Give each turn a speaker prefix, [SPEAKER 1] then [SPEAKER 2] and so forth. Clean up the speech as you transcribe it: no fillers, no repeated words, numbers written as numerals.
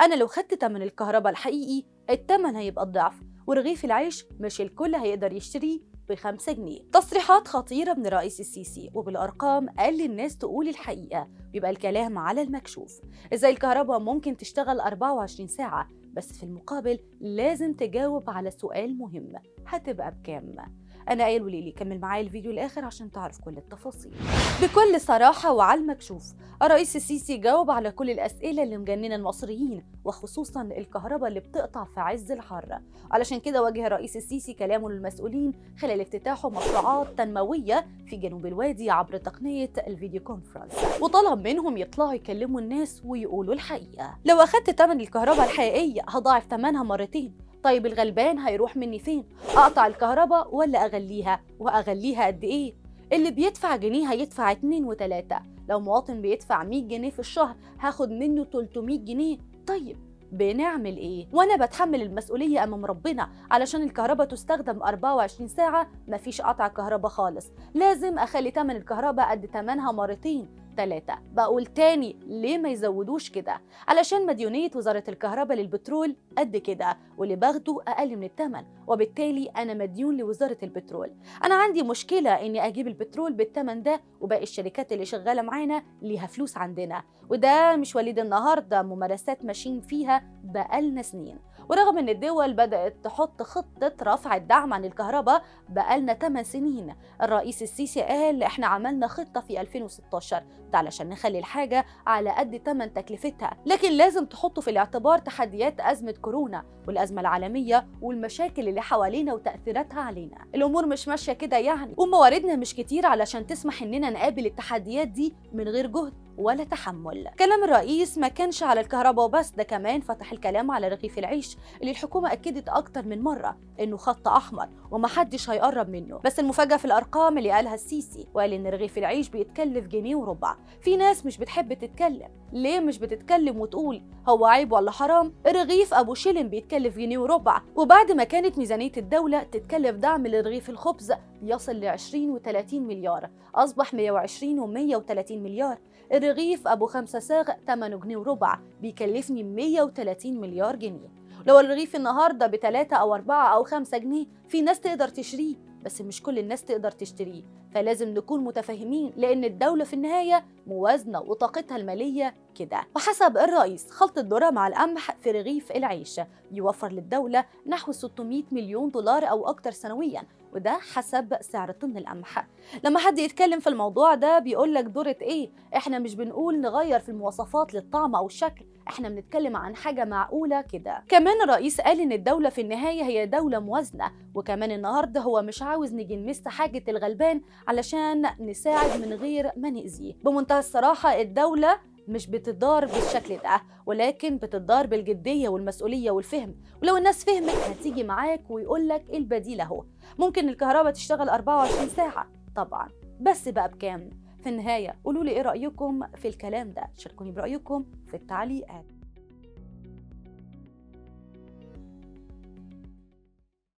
[SPEAKER 1] أنا لو خدت تمن الكهرباء الحقيقي التمن هيبقى الضعف، ورغيف العيش مش الكل هيقدر يشتريه ب5 جنيه. تصريحات خطيرة من الرئيس السيسي، وبالأرقام قال للناس تقول الحقيقة، بيبقى الكلام على المكشوف. إزاي الكهرباء ممكن تشتغل 24 ساعة، بس في المقابل لازم تجاوب على سؤال مهم: هتبقى بكام؟ أنا آية الوليلي، كمل معايا الفيديو الآخر عشان تعرف كل التفاصيل. بكل صراحة وعلى المكشوف، الرئيس السيسي جاوب على كل الأسئلة اللي مجننة المصريين، وخصوصا الكهرباء اللي بتقطع في عز الحر. علشان كده وجه الرئيس السيسي كلامه للمسؤولين خلال افتتاحه مشروعات تنموية في جنوب الوادي عبر تقنية الفيديو كونفرنس، وطلب منهم يطلعوا يكلموا الناس ويقولوا الحقيقة. لو أخدت تمن الكهرباء الحقيقية هضاعف تمنها مرتين. طيب الغلبان هيروح مني فين؟ أقطع الكهرباء ولا أغليها؟ وأغليها قد إيه؟ اللي بيدفع جنيه هيدفع 2 و3. لو مواطن بيدفع 100 جنيه في الشهر هاخد منه 300 جنيه. طيب بنعمل ايه؟ وانا بتحمل المسؤولية امام ربنا علشان الكهرباء تستخدم 24 ساعة، مفيش قطع كهرباء خالص. لازم اخلي تمن الكهرباء قد تمنها مرتين 3. بقول تاني، ليه ما يزودوش كده؟ علشان مديونية وزارة الكهرباء للبترول قد كده، واللي باخده أقل من التمن، وبالتالي أنا مديون لوزارة البترول. أنا عندي مشكلة إني أجيب البترول بالتمن ده، وباقي الشركات اللي شغالة معانا ليها فلوس عندنا، وده مش وليد النهاردة، ممارسات ماشيين فيها بقالنا سنين. ورغم إن الدول بدأت تحط خطة رفع الدعم عن الكهرباء بقالنا 8 سنين، الرئيس السيسي قال إحنا عملنا خطة في 2016 ده علشان نخلي الحاجة على قد تمن تكلفتها، لكن لازم تحطوا في الاعتبار تحديات أزمة كورونا والأزمة العالمية والمشاكل اللي حوالينا وتأثيراتها علينا. الأمور مش ماشية كده يعني، ومواردنا مش كتير علشان تسمح إننا نقابل التحديات دي من غير جهد ولا تحمل. كلام الرئيس ما كانش على الكهرباء وبس، ده كمان فتح الكلام على رغيف العيش اللي الحكومة أكدت أكتر من مرة إنه خط أحمر ومحدش هيقرب منه. بس المفاجأة في الأرقام اللي قالها السيسي، وقال إن رغيف العيش بيتكلف 1.25 جنيه. في ناس مش بتحب تتكلم. ليه مش بتتكلم وتقول هو عيب ولا حرام؟ الرغيف أبو شيلن بيتكلف 1.25 جنيه، وبعد ما كانت ميزانية الدولة تتكلف دعم لرغيف الخبز يصل ل 20 و30 مليار، أصبح 120 و130 مليار. الرغيف أبو 5 صاغ 8 جنيه وربع بيكلفني 130 مليار جنيه. لو الرغيف النهارده ب3 أو 4 أو 5 جنيه في ناس تقدر تشتريه، بس مش كل الناس تقدر تشتريه. فلازم نكون متفاهمين، لأن الدولة في النهاية موازنة وطاقتها المالية كده. وحسب الرئيس، خلط الذرة مع القمح في رغيف العيش يوفر للدولة نحو 600 مليون دولار أو أكتر سنوياً، وده حسب سعر طن القمح. لما حد يتكلم في الموضوع ده بيقول لك دورة ايه؟ احنا مش بنقول نغير في المواصفات للطعم او الشكل، احنا بنتكلم عن حاجة معقولة كده. كمان الرئيس قال ان الدولة في النهاية هي دولة موازنة، وكمان النهاردة هو مش عاوز نيجي نمس حاجة الغلبان علشان نساعد من غير ما نأذيه. بمنتهى الصراحة الدولة مش بتدار بالشكل ده، ولكن بتدار بالجدية والمسؤولية والفهم. ولو الناس فهمت هتيجي معاك ويقولك البديل اهو. ممكن الكهرباء تشتغل 24 ساعة طبعا، بس بقى بكام؟ في النهاية قولوا لي ايه رأيكم في الكلام ده، شاركوني برأيكم في التعليقات.